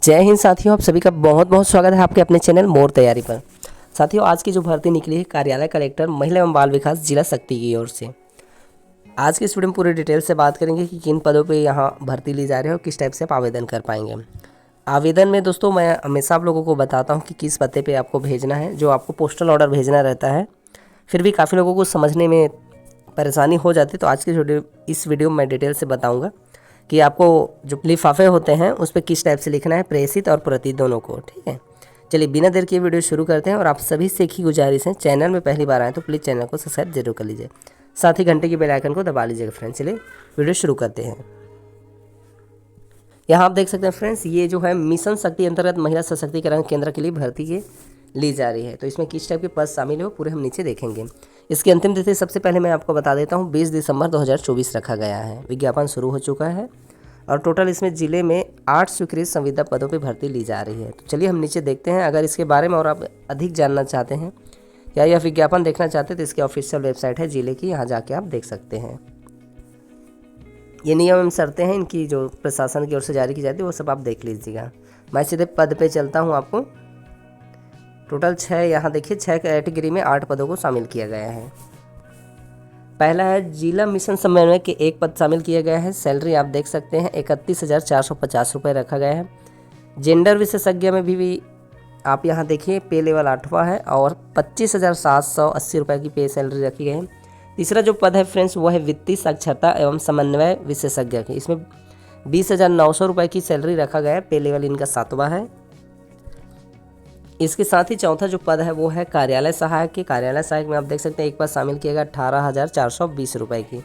जय हिंद साथियों, आप सभी का बहुत बहुत स्वागत है आपके अपने चैनल मोर तैयारी पर। साथियों, आज की जो भर्ती निकली है कार्यालय कलेक्टर महिला एवं बाल विकास जिला शक्ति की ओर से। आज के इस वीडियो में पूरी डिटेल से बात करेंगे कि किन पदों पे यहाँ भर्ती ली जा रही है और किस टाइप से आप आवेदन कर पाएंगे। आवेदन में दोस्तों मैं हमेशा आप लोगों को बताता हूँ कि किस पते पर आपको भेजना है। जो आपको पोस्टल ऑर्डर भेजना रहता है, फिर भी काफ़ी लोगों को समझने में परेशानी हो जाती है, तो आज की इस वीडियो में मैं डिटेल से बताऊँगा कि आपको जो लिफाफे होते हैं उस पर किस टाइप से लिखना है, प्रेषित और प्रति दोनों को। ठीक है, चलिए बिना देर के वीडियो शुरू करते हैं। और आप सभी से एक ही गुजारिश है, चैनल में पहली बार आए तो प्लीज़ चैनल को सब्सक्राइब जरूर कर लीजिए, साथ ही घंटे की बेल आइकन को दबा लीजिएगा फ्रेंड्स। चलिए वीडियो शुरू करते हैं। यहाँ आप देख सकते हैं फ्रेंड्स, ये जो है मिशन शक्ति अंतर्गत महिला सशक्तिकरण केंद्र के लिए भर्ती के ली जा रही है। तो इसमें किस टाइप के पद शामिल हो पूरे हम नीचे देखेंगे। इसकी अंतिम तिथि सबसे पहले मैं आपको बता देता हूँ, 20 दिसंबर 2024 रखा गया है। विज्ञापन शुरू हो चुका है और टोटल इसमें जिले में 8 स्वीकृत संविदा पदों पर भर्ती ली जा रही है। तो चलिए हम नीचे देखते हैं। अगर इसके बारे में और आप अधिक जानना चाहते हैं या यह विज्ञापन देखना चाहते हैं तो इसकी ऑफिशियल वेबसाइट है जिले की, यहाँ जाके आप देख सकते हैं। ये नियम एवं शर्तें हैं इनकी जो प्रशासन की ओर से जारी की जाती है, वो सब आप देख लीजिएगा। मैं सीधे पद पे चलता हूँ। आपको टोटल 6 यहाँ देखिए 6 कैटेगरी में 8 पदों को शामिल किया गया है। पहला है जिला मिशन समन्वय के 1 पद शामिल किया गया है। सैलरी आप देख सकते हैं 31,450 रुपये रखा गया है। जेंडर विशेषज्ञ में भी आप यहाँ देखिए पे लेवल 8वां है और 25,780 रुपये की पे सैलरी रखी गई है। तीसरा जो पद है फ्रेंड्स वो है वित्तीय साक्षरता एवं समन्वय विशेषज्ञ की। इसमें 20,900 रुपये की सैलरी रखा गया है, पे लेवल इनका 7वां है। इसके साथ ही चौथा जो पद है वो है कार्यालय सहायक की। कार्यालय सहायक में आप देख सकते हैं 1 पद शामिल किया गया 18,420 रुपये की।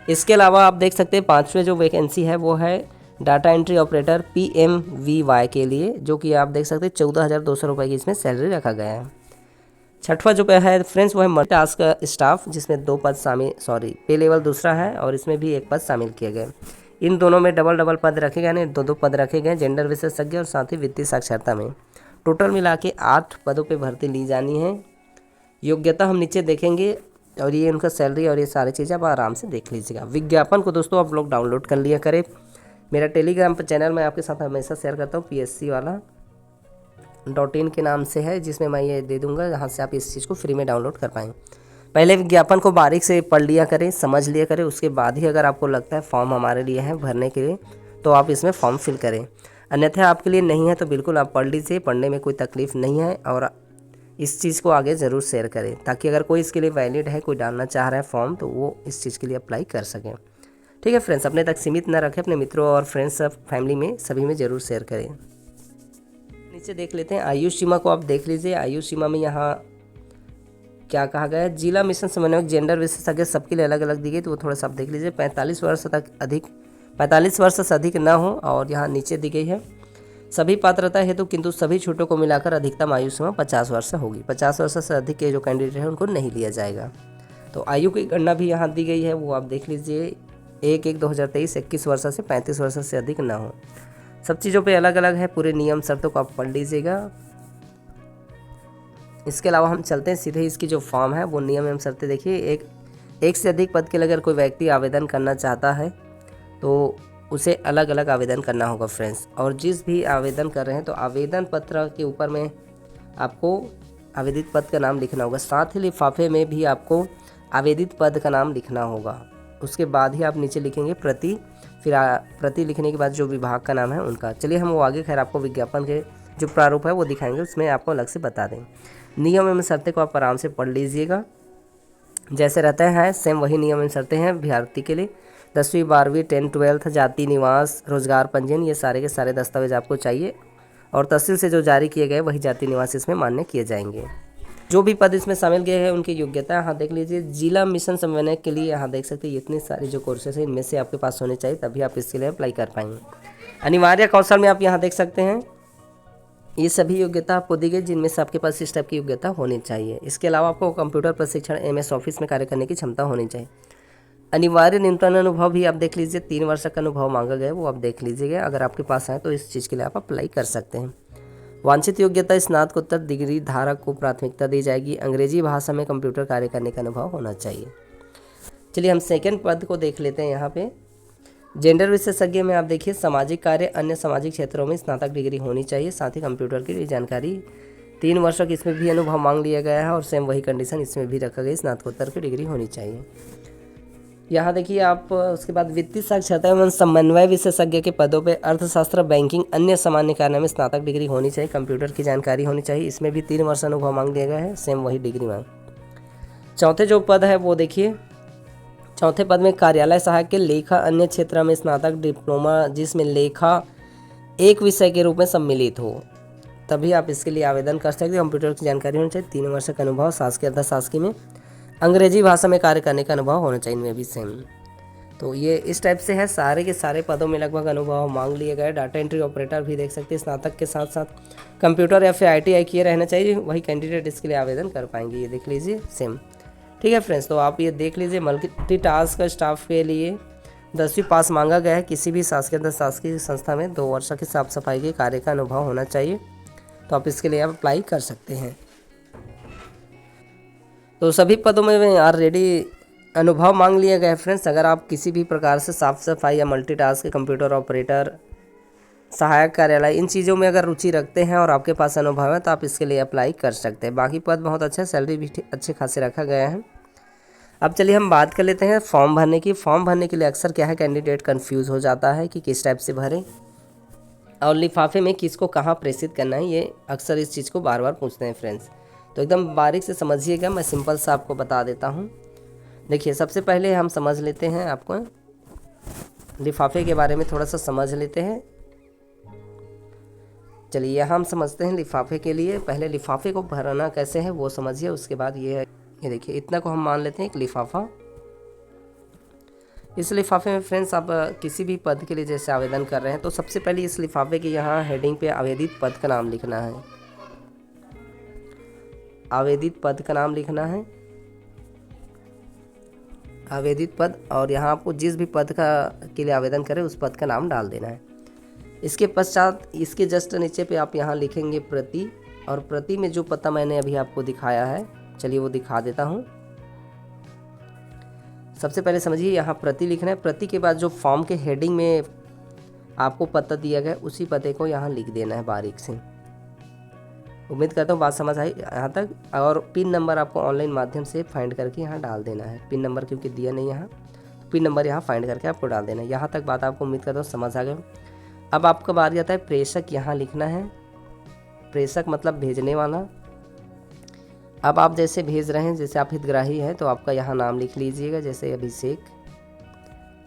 इसके अलावा आप देख सकते हैं 5वें जो वैकेंसी है वो है डाटा एंट्री ऑपरेटर PMVY के लिए, जो कि आप देख सकते हैं 14,200 रुपये की इसमें सैलरी रखा गया है। छठवां जो है फ्रेंड्स वो है मल्टीटास्क स्टाफ, जिसमें 2 पद शामिल पे लेवल दूसरा है और इसमें भी 1 पद शामिल किए गए। इन दोनों में डबल पद रखे गए, यानी 2 पद रखे गए, जेंडर विशेषज्ञ और साथ ही वित्तीय साक्षरता में। टोटल मिला के 8 पदों पे भर्ती ली जानी है। योग्यता हम नीचे देखेंगे और ये उनका सैलरी और ये सारी चीज़ें आप आराम से देख लीजिएगा। विज्ञापन को दोस्तों आप लोग डाउनलोड कर लिया करें। मेरा टेलीग्राम पर चैनल मैं आपके साथ हमेशा शेयर करता हूँ, PSC वाला .in के नाम से है, जिसमें मैं ये दे दूँगा, जहाँ से आप इस चीज़ को फ्री में डाउनलोड कर पाएंगे। पहले विज्ञापन को बारीक से पढ़ लिया करें, समझ लिया करें, उसके बाद ही अगर आपको लगता है फॉर्म हमारे लिए है भरने के लिए तो आप इसमें फॉर्म फिल करें। अन्यथा आपके लिए नहीं है तो बिल्कुल आप पढ़ लीजिए, पढ़ने में कोई तकलीफ़ नहीं है। और इस चीज़ को आगे ज़रूर शेयर करें ताकि अगर कोई इसके लिए वैलिड है, कोई डालना चाह रहा है फॉर्म, तो वो इस चीज़ के लिए अप्लाई कर सकें। ठीक है फ्रेंड्स, अपने तक सीमित ना रखें, अपने मित्रों और फ्रेंड्स फैमिली में सभी में ज़रूर शेयर करें। नीचे देख लेते हैं आयु सीमा को, आप देख लीजिए। आयु सीमा में यहाँ क्या कहा गया है, जिला मिशन समन्वयक जेंडर विशेषज्ञ सबके लिए अलग अलग दी गई, तो वो थोड़ा सा आप देख लीजिए। 45 वर्ष से अधिक ना हो। और यहाँ नीचे दी गई है सभी पात्रता हेतु किंतु सभी छूटों को मिलाकर अधिकतम आयु सीमा 50 वर्ष होगी। 50 वर्ष से अधिक के जो कैंडिडेट हैं उनको नहीं लिया जाएगा। तो आयु की गणना भी यहाँ दी गई है, वो आप देख लीजिए। 1/1/2023 21 वर्ष से 35 वर्ष से अधिक ना हो। सब चीज़ों पे अलग अलग है, पूरे नियम शर्तों को आप पढ़ लीजिएगा। इसके अलावा हम चलते हैं सीधे इसकी जो फॉर्म है वो नियम एवं शर्तें देखिए। एक से अधिक पद के लिए अगर कोई व्यक्ति आवेदन करना चाहता है तो उसे अलग अलग आवेदन करना होगा फ्रेंड्स। और जिस भी आवेदन कर रहे हैं तो आवेदन पत्र के ऊपर में आपको आवेदित पद का नाम लिखना होगा, साथ ही लिफाफे में भी आपको आवेदित पद का नाम लिखना होगा। उसके बाद ही आप नीचे लिखेंगे प्रति, फिर प्रति लिखने के बाद जो विभाग का नाम है उनका। चलिए हम वो आगे खैर आपको विज्ञापन के जो प्रारूप है वो दिखाएंगे, उसमें आपको अलग से बता दें। नियम एवं शर्तें को आप आराम से पढ़ लीजिएगा, जैसे रहता है सेम वही नियम एवं शर्तें हैं अभ्यर्थी के लिए। 10वीं 12वीं 10th 12th जाति निवास रोजगार पंजीयन, ये सारे के सारे दस्तावेज आपको चाहिए और तहसील से जो जारी किए गए वही जाति निवास इसमें मान्य किए जाएंगे। जो भी पद इसमें शामिल गए हैं उनकी योग्यता यहाँ देख लीजिए। जिला मिशन समन्वय के लिए यहाँ देख सकते हैं इतनी सारी जो कोर्सेज है इनमें से आपके पास होने चाहिए, तभी आप इसके लिए अप्लाई कर पाएंगे। अनिवार्य कौशल में आप यहाँ देख सकते हैं ये सभी योग्यता आपको दी गई जिनमें से आपके पास इस टाइप की योग्यता होनी चाहिए। इसके अलावा आपको कंप्यूटर प्रशिक्षण MS ऑफिस में कार्य करने की क्षमता होनी चाहिए। अनिवार्य न्यूनतम अनुभव भी आप देख लीजिए, 3 वर्ष का अनुभव मांगा गया है, वो आप देख लीजिएगा। अगर आपके पास है तो इस चीज़ के लिए आप अप्लाई कर सकते हैं। वांछित योग्यता स्नातकोत्तर डिग्री धारक को प्राथमिकता दी जाएगी। अंग्रेजी भाषा में कंप्यूटर कार्य करने का अनुभव होना चाहिए। चलिए हम सेकंड पद को देख लेते हैं। यहाँ पे जेंडर विशेषज्ञ में आप देखिए सामाजिक कार्य अन्य सामाजिक क्षेत्रों में स्नातक डिग्री होनी चाहिए, साथ ही कंप्यूटर की जानकारी 3 वर्षों की इसमें भी अनुभव मांग लिया गया है और सेम वही कंडीशन इसमें भी रखा गया, स्नातकोत्तर की डिग्री होनी चाहिए। यहाँ देखिए आप उसके बाद वित्तीय साक्षरता एवं समन्वय विशेषज्ञ के पदों पे अर्थशास्त्र, बैंकिंग, अन्य सामान्य कार्य में स्नातक डिग्री होनी चाहिए, कंप्यूटर की जानकारी होनी चाहिए, इसमें भी 3 वर्ष अनुभव मांग दिया गया है, सेम वही डिग्री मांग। चौथे जो पद है वो देखिए, चौथे पद में कार्यालय सहायक के लेखा अन्य क्षेत्र में स्नातक डिप्लोमा जिसमें लेखा एक विषय के रूप में सम्मिलित हो, तभी आप इसके लिए आवेदन कर सकते हैं। कंप्यूटर की जानकारी होनी चाहिए, 3 वर्ष का अनुभव, शासकीय अर्धशासकीय में अंग्रेजी भाषा में कार्य करने का अनुभव होना चाहिए, इनमें भी सेम। तो ये इस टाइप से है, सारे के सारे पदों में लगभग अनुभव मांग लिए गए। डाटा एंट्री ऑपरेटर भी देख सकते हैं, स्नातक के साथ साथ कंप्यूटर या फिर ITI किए रहना चाहिए, वही कैंडिडेट इसके लिए आवेदन कर पाएंगे। ये देख लीजिए सेम, ठीक है फ्रेंड्स। तो आप ये देख लीजिए, मल्टीटास्क स्टाफ के लिए 10वीं पास मांगा गया है, किसी भी शासकीय अर्धशासकीय संस्था में 2 वर्ष की साफ सफाई के कार्य का अनुभव होना चाहिए, तो आप इसके लिए आप अप्लाई कर सकते हैं। तो सभी पदों में ऑलरेडी अनुभव मांग लिया गया है फ्रेंड्स। अगर आप किसी भी प्रकार से साफ सफाई या मल्टीटास्क, कंप्यूटर ऑपरेटर, सहायक कार्यालय, इन चीज़ों में अगर रुचि रखते हैं और आपके पास अनुभव है तो आप इसके लिए अप्लाई कर सकते हैं। बाकी पद बहुत अच्छा, सैलरी भी अच्छे खासे रखा गया है। अब चलिए हम बात कर लेते हैं फॉर्म भरने की। फॉर्म भरने के लिए अक्सर क्या है, कैंडिडेट कन्फ्यूज़ हो जाता है कि किस टाइप से भरें और लिफाफे में किसको कहाँ प्रेषित करना है, ये अक्सर इस चीज़ को बार बार पूछते हैं फ्रेंड्स। तो एकदम बारीक से समझिएगा, मैं सिंपल सा आपको बता देता हूँ। देखिए सबसे पहले हम समझ लेते हैं, आपको लिफाफे के बारे में थोड़ा सा समझ लेते हैं। चलिए यहाँ हम समझते हैं लिफाफे के लिए। पहले लिफाफे को भरना कैसे है वो समझिए, उसके बाद ये देखिए इतना को हम मान लेते हैं एक लिफाफा। इस लिफाफे में फ्रेंड्स आप किसी भी पद के लिए जैसे आवेदन कर रहे हैं तो सबसे पहले इस लिफाफे के यहाँ हेडिंग पे आवेदित पद का नाम लिखना है, आवेदित पद का नाम लिखना है, आवेदित पद, और यहाँ आपको जिस भी पद का के लिए आवेदन करें उस पद का नाम डाल देना है। इसके पश्चात इसके जस्ट नीचे पे आप यहाँ लिखेंगे प्रति, और प्रति में जो पता मैंने अभी आपको दिखाया है, चलिए वो दिखा देता हूँ। सबसे पहले समझिए यहाँ प्रति लिखना है, प्रति के बाद जो फॉर्म के हेडिंग में आपको पता दिया गया उसी पते को यहाँ लिख देना है बारीक से। उम्मीद करता हूँ बात समझ आई यहाँ तक। और पिन नंबर आपको ऑनलाइन माध्यम से फाइंड करके यहाँ डाल देना है। पिन नंबर क्योंकि दिया नहीं यहाँ, तो पिन नंबर यहाँ फाइंड करके आपको डाल देना है। यहाँ तक बात आपको उम्मीद करता हूँ समझ आ गया। अब आपका बारी आता है प्रेषक, यहाँ लिखना है प्रेषक मतलब भेजने वाला। अब आप जैसे भेज रहे हैं, जैसे आप हितग्राही हैं तो आपका यहाँ नाम लिख लीजिएगा, जैसे अभिषेक,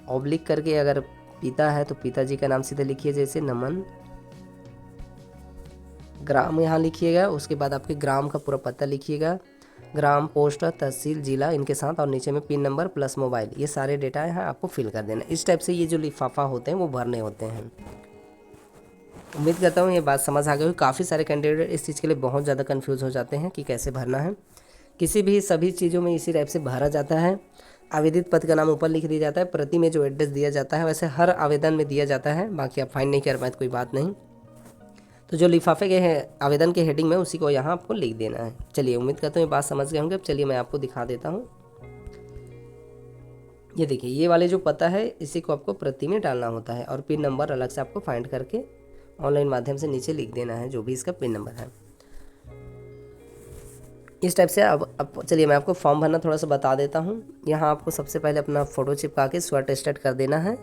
ऑब्लिक करके अगर पिता है तो पिताजी का नाम सीधे लिखिए, जैसे नमन। ग्राम यहाँ लिखिएगा, उसके बाद आपके ग्राम का पूरा पता लिखिएगा, ग्राम, पोस्ट, तहसील, जिला, इनके साथ, और नीचे में पिन नंबर प्लस मोबाइल, ये सारे डेटा यहाँ आपको फिल कर देना। इस टाइप से ये जो लिफाफा होते हैं वो भरने होते हैं। उम्मीद करता हूँ ये बात समझ आ गई। काफ़ी सारे कैंडिडेट इस चीज़ के लिए बहुत ज़्यादा कंफ्यूज हो जाते हैं कि कैसे भरना है। किसी भी सभी चीज़ों में इसी टाइप से भरा जाता है। आवेदित पद का नाम ऊपर लिख दिया जाता है, प्रति में जो एड्रेस दिया जाता है वैसे हर आवेदन में दिया जाता है। बाकी आप फाइंड नहीं कर पाए तो कोई बात नहीं, तो जो लिफाफे के हैं आवेदन के हेडिंग में उसी को यहाँ आपको लिख देना है। चलिए उम्मीद करता हूँ ये बात समझ गए होंगे। अब चलिए मैं आपको दिखा देता हूँ। ये देखिए ये वाले जो पता है इसी को आपको प्रति में डालना होता है, और पिन नंबर अलग से आपको फाइंड करके ऑनलाइन माध्यम से नीचे लिख देना है जो भी इसका पिन नंबर है। इस टाइप से अब चलिए मैं आपको फॉर्म भरना थोड़ा सा बता देता हूँ। यहाँ आपको सबसे पहले अपना फ़ोटो चिपका के स्व अटेस्टेड कर देना है।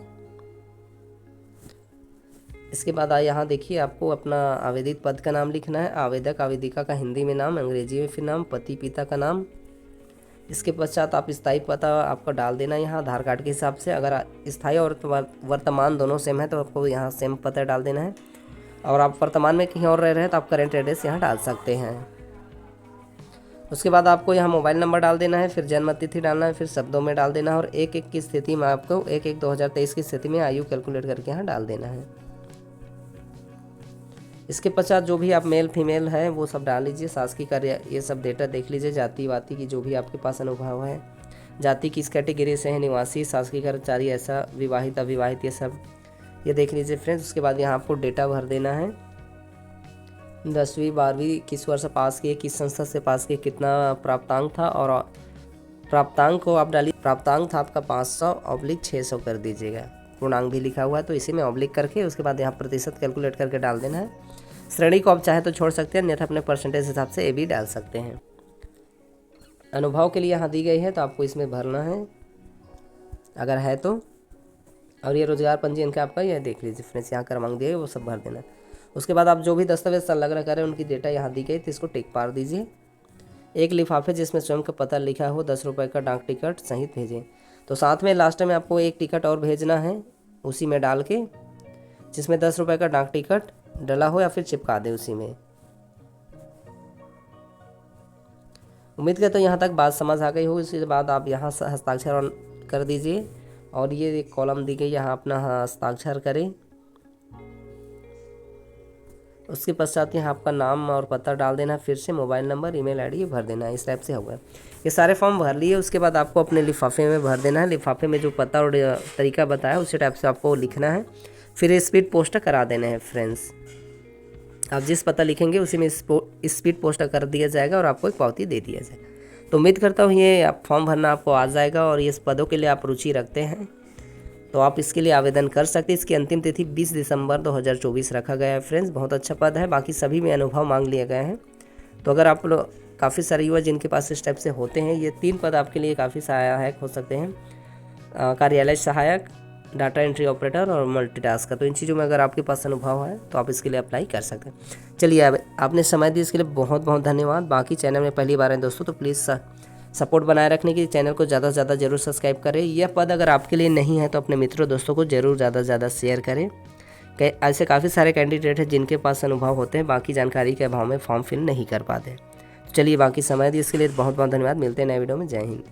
इसके बाद यहाँ देखिए आपको अपना आवेदित पद का नाम लिखना है, आवेदक आवेदिका का हिंदी में नाम, अंग्रेजी में फिर नाम, पति पिता का नाम। इसके पश्चात आप स्थायी पता आपको डाल देना यहाँ आधार कार्ड के हिसाब से। अगर स्थायी और वर्तमान दोनों सेम है तो आपको यहाँ सेम पता डाल देना है, और आप वर्तमान में कहीं और रह रहे हैं तो आप करेंट एड्रेस यहाँ डाल सकते हैं। उसके बाद आपको यहाँ मोबाइल नंबर डाल देना है, फिर जन्म तिथि डालना है, फिर शब्दों में डाल देना है, और 1/1 की स्थिति में आपको 1/1/2023 की स्थिति में आयु कैलकुलेट करके यहाँ डाल देना है। इसके पश्चात जो भी आप मेल फीमेल है वो सब डाल लीजिए, शासकीय कार्य ये सब डेटा देख लीजिए, जाति वाति की जो भी आपके पास अनुभव है, जाति किस कैटेगरी से है, निवासी, शासकीय कर्मचारी, ऐसा, विवाहित अविवाहित, ये सब ये देख लीजिए फ्रेंड्स। उसके बाद यहाँ आपको डेटा भर देना है, 10वीं 12वीं किस वर्ष पास किए, किस संस्था से पास किए, कितना प्राप्तांक था, और प्राप्तांक को आप डालिए, प्राप्तांक था आपका 500/600 कर दीजिएगा। पूर्णांक भी लिखा हुआ है, तो इसी में ऑब्लिक करके उसके बाद यहाँ प्रतिशत कैलकुलेट करके डाल देना है। श्रेणी को आप चाहे तो छोड़ सकते हैं, अन्यथा अपने परसेंटेज हिसाब से ए भी डाल सकते हैं। अनुभव के लिए यहाँ दी गई है तो आपको इसमें भरना है अगर है तो। और ये रोजगार पंजीयन का आपका यह देख लीजिए फ्रेंड्स, यहाँ क्रमांक दिए वो सब भर देना। उसके बाद आप जो भी दस्तावेज संलग्न करें उनकी डेटा यहाँ दी गई तो इसको टिक पार दीजिए। एक लिफाफे जिसमें स्वयं का पता लिखा हो 10 रुपये का डाक टिकट सहित भेजें। तो साथ में लास्ट में आपको एक टिकट और भेजना है उसी में डाल के, जिसमें 10 रुपये का डाक टिकट डला हो या फिर चिपका दे उसी में। उम्मीद करता हूँ यहाँ तक बात समझ आ गई हो। इसके बाद आप यहाँ हस्ताक्षर कर दीजिए और ये एक कॉलम दी गई, यहाँ अपना हस्ताक्षर करें। उसके पश्चात यहाँ आपका नाम और पता डाल देना, फिर से मोबाइल नंबर, ईमेल आईडी भर देना है। इस टाइप से होगा। ये सारे फॉर्म भर लिए, उसके बाद आपको अपने लिफाफे में भर देना है। लिफाफे में जो पता और तरीका बताया उसी टाइप से आपको लिखना है, फिर स्पीड पोस्ट करा देना है फ्रेंड्स। आप जिस पता लिखेंगे उसी में स्पीड पोस्ट कर दिया जाएगा और आपको एक पावती दे दिया जाएगा। तो उम्मीद करता हूँ ये आप फॉर्म भरना आपको आ जाएगा और इस पदों के लिए आप रुचि रखते हैं तो आप इसके लिए आवेदन कर सकते हैं। इसकी अंतिम तिथि 20 दिसंबर 2024 रखा गया है फ्रेंड्स। बहुत अच्छा पद है, बाकी सभी में अनुभव मांग लिए गए हैं। तो अगर आप लोग काफ़ी सारे युवा जिनके पास इस टाइप से होते हैं, ये 3 पद आपके लिए काफ़ी सहायक हो सकते हैं। कार्यालय सहायक, डाटा एंट्री ऑपरेटर और मल्टीटास्क का। तो इन चीज़ों में अगर आपके पास अनुभव है तो आप इसके लिए अप्लाई कर सकते हैं। चलिए, अब आपने समय दिया इसके लिए बहुत बहुत धन्यवाद। बाकी चैनल में पहली बार है दोस्तों तो प्लीज़ सपोर्ट बनाए रखने के लिए चैनल को ज़्यादा से ज़्यादा जरूर सब्सक्राइब करें। यह पद अगर आपके लिए नहीं है तो अपने मित्रों दोस्तों को ज़रूर ज़्यादा से ज़्यादा शेयर करें। ऐसे काफ़ी सारे कैंडिडेट हैं जिनके पास अनुभव होते हैं, बाकी जानकारी के अभाव में फॉर्म फिल नहीं कर पाते। चलिए, बाकी समय दिए इसके लिए बहुत बहुत धन्यवाद। मिलते हैं नए वीडियो में। जय हिंद।